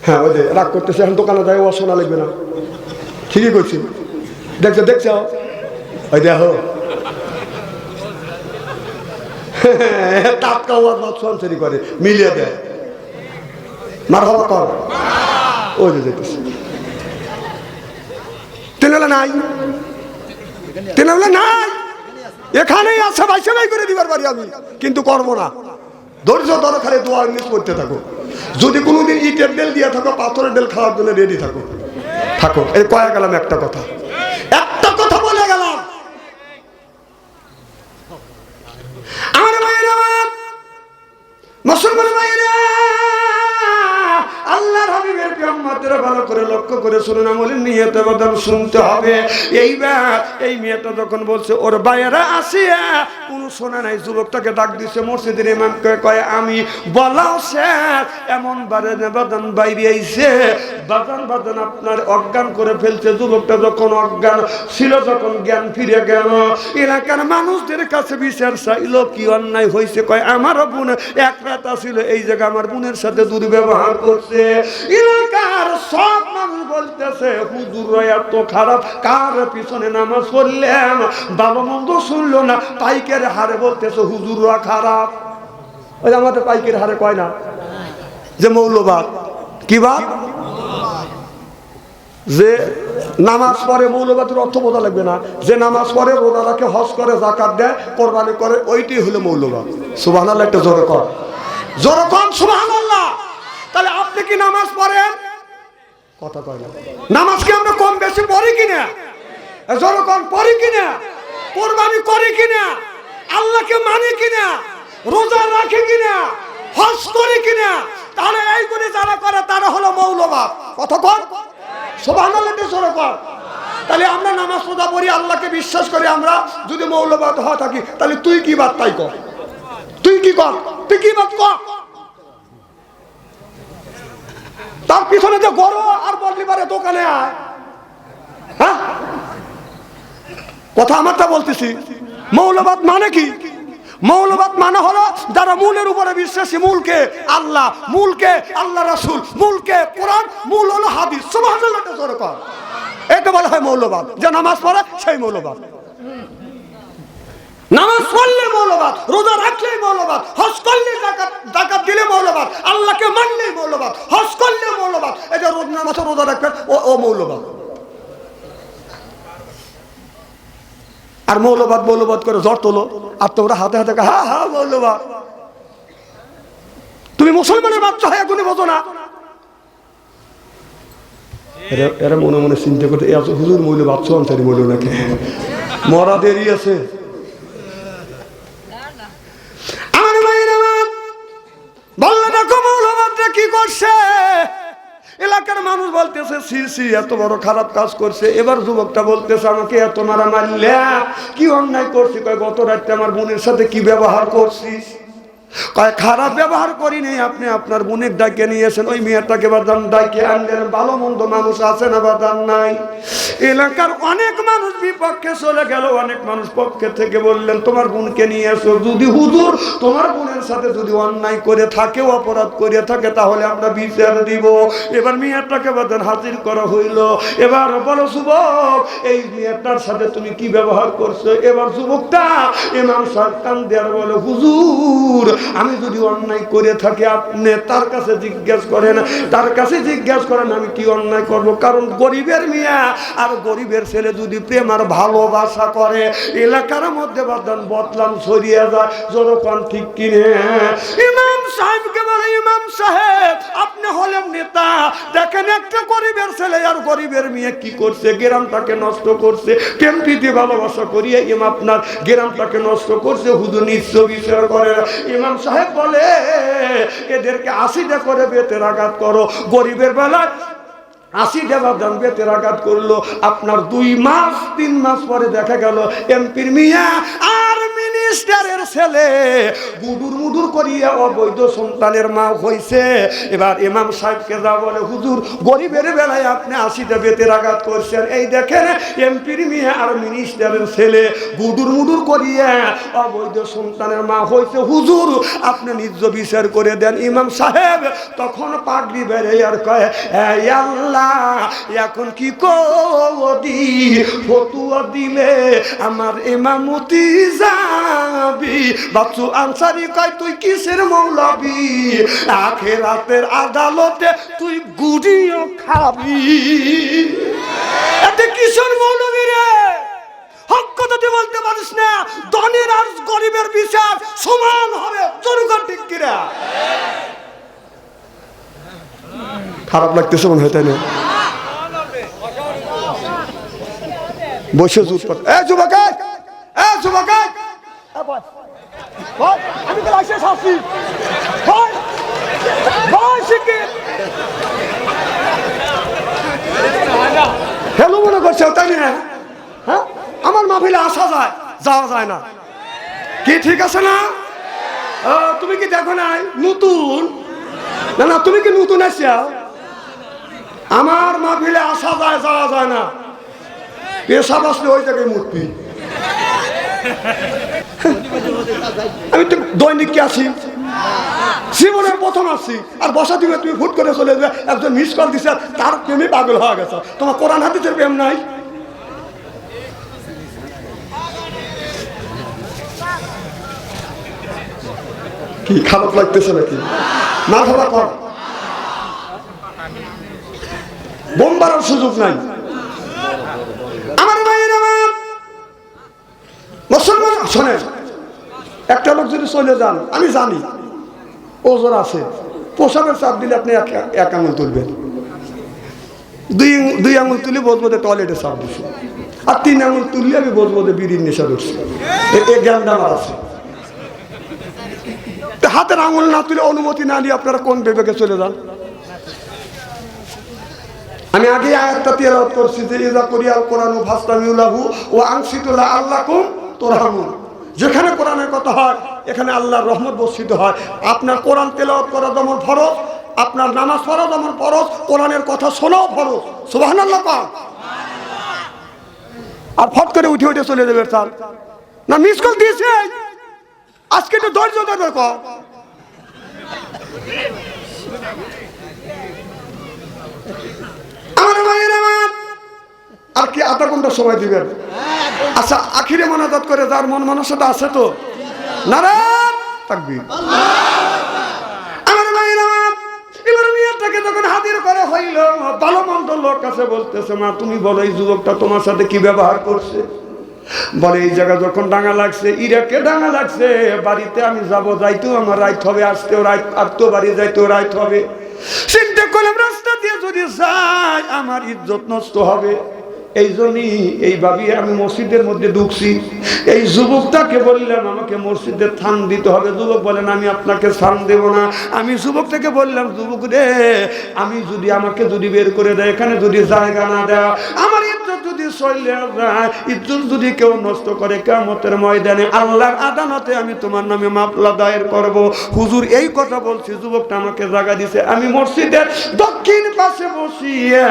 হ্যাঁ ওই যে রাগ করতেছে, এখন দোকানে যায়, ও শোনা লাগবে না, ঠিকই করছি, দেখছো ওই দেখো টাটকা ওয়াজ সঞ্চারি করে, মিলিয়ে দেয়, মার হওয়া কর, ওই যে যেতেছে। তেনালা নাই, এখানেই আছে, ভাই করে দিবার পারি আমি, কিন্তু করবো না। ধৈর্য ধরো, খালি দোয়া ইংলিশ করতে থাকো। যদি কোনোদিন ইটের বেল দিয়ে থাকো, পাথরের বেল খাওয়ার জন্য রেডি থাকো। এই কয়ে গেলাম একটা কথা বলে গেলাম। আমার ভাইরা, মুসলমান ভাইরা, আল্লাহর হাবিবের উম্মতের ভালো করে লক্ষ্য করে শুনুন, আমলের নিয়তে বদল শুনতে হবে। এইবার এই মেয়েটা যখন বলছে ওর বাইরা আসিয়া কোন শোনা নাই, যুবকটাকে ডাক দিছে, মসজিদের ইমামকে কয় আমি বলাও স্যার, এমন বারে বাদান বাইরে আইছে, বাদান আপনার অজ্ঞান করে ফেলছে। যুবকটা যখন অজ্ঞান ছিল, যখন জ্ঞান ফিরে গেল, এলাকার মানুষদের কাছে বিচার চাইলো, কি অন্যায় হয়েছে, কয় আমারও বোন এক রাত ছিল এই জায়গা, আমার বোনের সাথে দুর্ব্যবহার করছে। এলাকার সব মানুষ বলতেছে হুজুর এত খারাপ, কার পিছনে নামাজ পড়লেন, ভালো মন্দ শুনলো না, পাইকের হারে বলতেছে হুজুররা খারাপ। ওই আমাদের পাইকের হারে কয় না যে মৌলবাদ, কি বাদ, যে নামাজ পড়ে, মৌলবাদের অর্থ বোঝা লাগবে না, যে নামাজ পড়ে, রোজা রাখে, হজ করে, জাকাত দেয়, কোরবানি করে, ওইটাই হলো মৌলবাদ। সুবহানাল্লাহ, একটা জোরে কর সুবহানাল্লাহ। তাহলে আপনি কি নামাজ পড়েন? কথা কয় না। নামাজ কি আমরা কম বেশি পড়ি কিনা? জোরে কর, পড়ি কিনা? কোরবানি করি কিনা? আল্লাহকে মানি কিনা? রোজা রাখি কিনা? হজ করি কিনা? তাহলে এইগুলি যারা করে তারা হলো মৌলবাদ। কথা কর সুবহানাল্লাহ, জোরে কর। তাহলে আমরা নামাজ রোজা পড়ি, আল্লাহকে বিশ্বাস করি, আমরা যদি মৌলবাদ হয়ে থাকি, তাহলে তুই কি বাদ তাই কর, তুই কি কর, তুই কি বাদ কর। তার পিছনে যে গরু আর বললি পারে দোকানে আয়, হ্যাঁ কথা আমারটা বলতেছি। মৌলবাদ মানে কি? মৌলবাদ মানে হলো যারা মূলের উপরে বিশ্বাসী, মূলকে আল্লাহ, মূলকে আল্লাহ রাসূল, মূলকে কোরআন, মূল হলো হাদিস। সুবহানাল্লাহ, জোরে কর। এটা বলা হয় মৌলবাদ। যে নামাজ পড়ে সেই মৌলবাদ, নামাজ পড়লে মৌলবাদ, রোজা রাখলে মৌলবাদ, হজ করলে, যাকাত দিলে মৌলবাদ, আল্লাহকে মানলে মৌলবাদ, হজ করলে মৌলবাদ, এই যে রোজ নামাজ রোজা রাখবেন ও মৌলবাদ। আর মৌলবাদ করে জ্বর তোলো, আর তোমরা হাতে হাতে হা হা মৌলবাদ। তুমি মুসলমানের বাচ্চা হয়ে এখনই বোঝো না। এরা মনে মনে চিন্তা করতে, হুজুর মৌলবাদ সঞ্চারী মৌল নাকি, মরা দেরি আছে। বললে দেখো মৌলবাদরা কি করছে। এলাকার মানুষ বলতেছে সি এত বড় খারাপ কাজ করছে। এবার যুবকটা বলতেছে আমাকে এত মারা মারলে কি অন্যায় করছি? কয় গত রাতে আমার বোনের সাথে কি ব্যবহার করছিস? কয় খারাপ ব্যবহার করিনি, আপনি আপনার বোনের ডাকে নিয়েছেন, ওই মেয়েটাকে বাদান ডাকে আনলেন। ভালো মন্দ মানুষ আছে না বাদান নাই? এলাকার অনেক মানুষ বিপক্ষে চলে গেল, অনেক মানুষ পক্ষে থেকে বললেন তোমার বোনকে নিয়ে এসো, যদি হুজুর তোমার বোনের সাথে যদি অন্যায় করে থাকে, অপরাধ করে থাকে, তাহলে আমরা বিচার দিব। এবার মেয়েটাকে বাদান হাজির করা হইল। এবার বলো যুবক, এই মেয়েটার সাথে তুমি কি ব্যবহার করছো? এবার যুবকটা ইমাম সাহেব কান দেয়ার বলে হুজুর আমি যদি অন্যায় করে থাকি আপনি তার কাছে জিজ্ঞেস করেন, আমি কি অন্যায় করব? কারণ গরিবের মিয়া আর গরিবের ছেলে যদি প্রেম আর ভালোবাসা করে এলাকার মধ্যে বদলাম ছড়িয়ে যায়। যখন ঠিক কিনে ইমাম সাহেবকে বলে, ইমাম সাহেব আপনি হলেন নেতা, দেখেন একটা গরিবের ছেলে আর গরিবের মেয়ে কি করছে, গ্রামটাকে নষ্ট করছে, প্রেম প্রীতি ভালোবাসা করিয়ে আপনার গ্রামটাকে নষ্ট করছে, হুজুর নিশ্চয় বিচার করে। ইমাম সাহেব বলে এদেরকে 80টা করে বেতের আঘাত করো। গরিবের বেলায় 80টা বেতের আঘাত করলো। আপনার 2 মাস 3 মাস পরে দেখা গেল এমপির মিয়া আর মিনিস্টারের ছেলে গুডুর মুডুর করিয়া অবৈধ সন্তানের মা হয়েছে। এবার ইমাম সাহেবকে যা বলে, হুজুর গরিবের বেলায় আপনি 80টা বেতের আঘাত করছেন, এই দেখেন এমপির মেয়ে আর মিনিস্টারের ছেলে গুডুর মুডুর করিয়া অবৈধ সন্তানের মা হয়েছে, হুজুর আপনি নিজ বিচার করে দেন। ইমাম সাহেব তখন পাগড়ি বেড়ে আর কয়, আল্লাহ এখন কি করি, ফতুয়া দিলে আমার ইমামতি যাবি। বাচ্চু আনসারি কয়, তুই কিসের মৌলবি, আখিরাতের আদালতে তুই গুড়িও খাবি। এতে কিসের মৌলবি রে? হক কথা তুই বলতে পারিস না? ধনীর আর গরিবের বিচার সমান হবে, জনগণ ঠিক কিনা? খারাপ লাগতেছে মনে হয়, তাই না? বসে আমি তো লাইসেন্স আছি, হেলো মনে করছে, তাই না? হ্যাঁ, আমার মাহফিলে আসা যায়, যাওয়া যায় না, কি ঠিক আছে না? তুমি কি দেখো নাই নতুন? না তুমি কি নতুন আসিয়া? আমার মাহফিলে আসা যায়, যাওয়া যায় না, পেশা বসলে ওই জায়গায় মূর্তি। আমি তো দৈনিক কি আসি, জীবনে প্রথম আসছি, আর বসা দিবে তুমি ফুট করে চলে যাবে। একজন মিস কল দিছে, তার প্রেমে পাগল হয়ে গেছে। তোমার কোরআন হাদিসের প্রেম নাই? কি খারাপ লাগতেছে নাকি? না খাওয়া কর, বোমবারের সুযোগ নাই। আমার ভাইয়ের, আমার মুসলমান শোনেন, একটা লোক যদি চলে যান, আমি জানি ওজোর আছে, পোশাকের চাপ দিলে আপনি এক আঙুল তুলবেন, দুই আঙুল তুলে বসবো যে টয়লেটে চাপ দিচ্ছে, আর 3 আঙুল তুললে আমি বসবো যে বিড়ির নেশা করছি। এই জ্ঞানটা আমার আছে। হাতের আঙুল না তুলে অনুমতি না নিয়ে আপনারা কোন বিবেকে চলে যান? আমি আগে আয়াতটা তেলাওয়াত করছি যে ইজা কুরিয়াল কোরআনু ফাসতামিউলাহু ওয়া আনসিতু লাআল্লাকুম তুরহামুন। যেখানে কোরআনের কথা হয় এখানে আল্লাহর রহমত বর্ষিত হয়। আপনার কোরআন তেলাওয়াত করা যেমন ফরজ, আপনার নামাজ পড়া যেমন ফরজ, কোরআনের কথা শোনাও ফরজ। সুবহানাল্লাহ পাক। আর ফট করে উঠে উঠে চলে যাবে স্যার, না মিস কল দিয়েছে, আজকে তো ধৈর্য ধরে কর। আর কি আধা ঘন্টা সময় দিবেন? আচ্ছা, আখিরে মোনাজাত করে যার মন মানসিকতা আছে তো নারায়ণ তাকবীর। আমার ভাইরা, এবার মেয়েটাকে যখন হাজির করা হইল, ভালো মন্দ লোক কাছে বলতেছে, মা তুমি বলো এই যুবকটা তোমার সাথে কি ব্যবহার করছে? বলে এই জায়গা যখন ডাঙা লাগছে, ইরাকে ডাঙা লাগছে, বাড়িতে আমি যাবো, যাইতেও আমার রাইত হবে, আসতেও রাইত, আর তো বাড়ি যাইতেও রাইত হবে। চিন্তা করলাম রাস্তা দিয়ে যদি যাই আমার ইজ্জত নষ্ট হবে, এই জন্যই এই ভাবিয়ে আমি মসজিদের মধ্যে ঢুকছি। এই যুবকটাকে বললাম আমাকে মসজিদের থান দিতে হবে। যুবক বলেন আমি আপনাকে থান দেব না। আমি যুবকটাকে বললাম, যুবক রে, আমি যদি আমাকে যদি বের করে দেয়, এখানে যদি জায়গা না দেয়, আমার ইজ্জত যদি চলে যায়, ইজ্জত যদি কেউ নষ্ট করে, কিয়ামতের ময়দানে আল্লাহর আদালতে আমি তোমার নামে মামলা দায়ের করব। হুজুর এই কথা বলছি, যুবকটা আমাকে জায়গা দিছে। আমি মসজিদের দক্ষিণ পাশে বসিয়া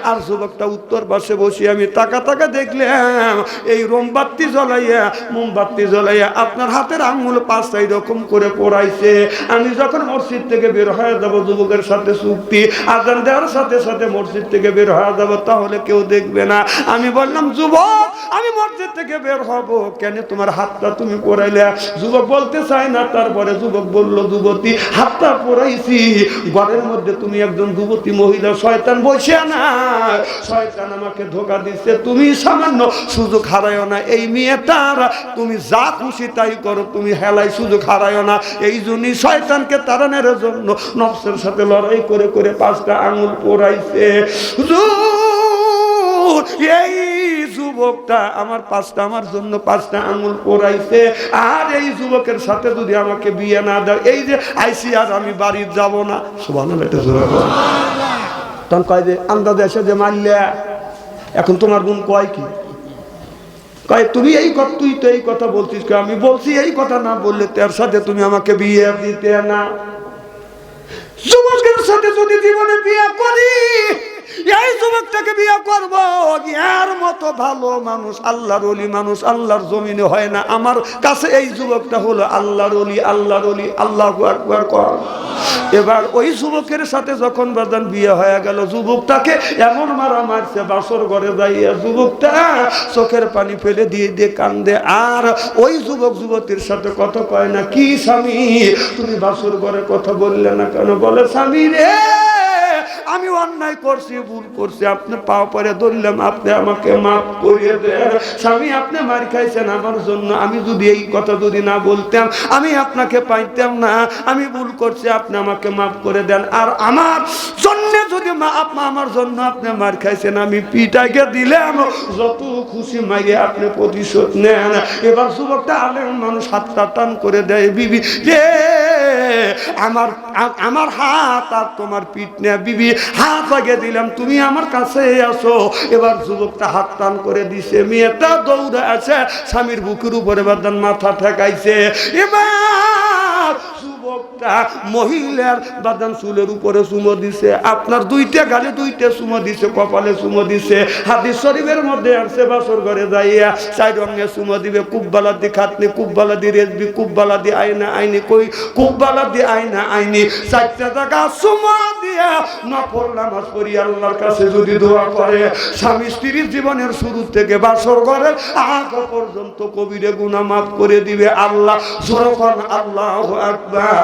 আর যুবকটা উত্তর পাশে বসিয়া আমি তাকা তাকা দেখলাম এই মোমবাতি জ্বলাইয়া মোমবাতি জ্বলাইয়া আপনার হাতের আঙুল পাঁচটা এরকম করে পড়াইছে। আমি যখন মসজিদ থেকে বের হয়ে যাব, যুবকের সাথে চুক্তি, আজান দেওয়ার সাথে সাথে মসজিদ থেকে বের হয়ে যাব, তাহলে কেউ দেখবে না। আমি আমি বললাম যুবক আমি মসজিদ থেকে বের হব, কেন তোমার হাতটা তুমি পরাইলে? যুবক বলতে চায় না। তারপরে যুবক বলল, যুবতী হাতটা পরাইছি, ঘরের মধ্যে তুমি একজন যুবতী মহিলা, শয়তান বসে না, শয়তান আমাকে ধোঁকা দিচ্ছে, তুমি সামান্য সুযোগ হারায়ও না। এই মেয়েটার তুমি যা খুশি তাই করো, তুমি হেলাই সুযোগ হারায়ও না। এই জন্যই শয়তানকে তাড়ানোর জন্য নফসের সাথে লড়াই করে করে 5টা আঙুল পরাইছে। এই যুবকটা আমার জন্য 5টা আঙুল পরাইছে। আর এই যুবকের সাথে যদি আমাকে বিয়ে না দাও, এই যে আইসি আর আমি বাড়ি যাব না। সুবহানাল্লাহ। তখন কয় যে আন্দাজে এসে যে মারলে, এখন তোমার বোন কয় কি? কয় তুমি এই কথা, তুই তো এই কথা বলছিস। আমি বলছি এই কথা না বললে তার সাথে তুমি আমাকে বিয়ে দিতে না। যুবকের সাথে যদি জীবনে বিয়ে করি, এই যুবকটাকে বিয়ে করব, এর মতো ভালো মানুষ, আল্লাহর ওলি মানুষ আল্লাহর জমিনে হয় না। আমার কাছে এই যুবকটা হলো আল্লাহর ওলি, আল্লাহর ওলি। আল্লাহু আকবার কর। এবার ওই যুবকের সাথে যখন বাজান বিয়ে হয়ে গেল, যুবকটাকে এমন মারা মারছে, বাসর ঘরে যাইয়া যুবকটা চোখের পানি ফেলে দিয়ে দিয়ে কান্দে। আর ওই যুবক যুবতীর সাথে কথা কয় না, কি স্বামী তুমি বাসর ঘরে কথা বললে না কেন? বলে, স্বামী রে আমি অন্যায় করছি, ভুল করছি, আপনি পাও পরে ধরলাম, আপনি আমাকে মাফ করিয়ে দেন। স্বামী আপনি মার খাইছেন আমার জন্য, আমি যদি এই কথা যদি না বলতাম আমি আপনাকে পাইতাম না, আমি ভুল করছি, আপনি আমাকে মাফ করে দেন। আর আমার জন্য যদি আমার জন্য আপনি মার খাইছেন, আমি পিটাকে দিলাম, যত খুশি মাইরে আপনি প্রতিশোধ নেন। এবার যুবকটা আলেম মানুষ হাতটা টান করে দেয়, বিবি রে আমার হাত আর তোমার পিঠ নেয়া, বিবি হাত আগে দিলাম, তুমি আমার কাছে আসো। এবার যুবকটা হাত টান করে দিছে, মেয়েটা দৌড়ে আছে, স্বামীর বুকের উপরে বাদান মাথা ঠেকাইছে। এবার যুবকটা মহিলার বাদান চুলের উপরে চুমো দিছে, আপনার 2টা গালে 2টা চুমো দিছে, কপালে চুমো দিছে। হাদিস শরীফের মধ্যে আসছে বাসর ঘরে যাইয়া 4 রঙে চুমো দিবে, কুব্বালা দি খাতনি, কুব্বালা দি রেজবি, কুব্বালা দি আইনা আইনি, কই কুব্বালা দি আইনা আইনি, 4টা জায়গা চুমো দিয়া নফল নামাজ পড়ি আল্লাহর কাছে যদি দোয়া করে, স্বামী স্ত্রীর জীবনের শুরু থেকে বাসর ঘরের আগ পর্যন্ত কবিরে গুনাহ মাফ করে দিবে আল্লাহ। যখন আল্লাহু আকবার।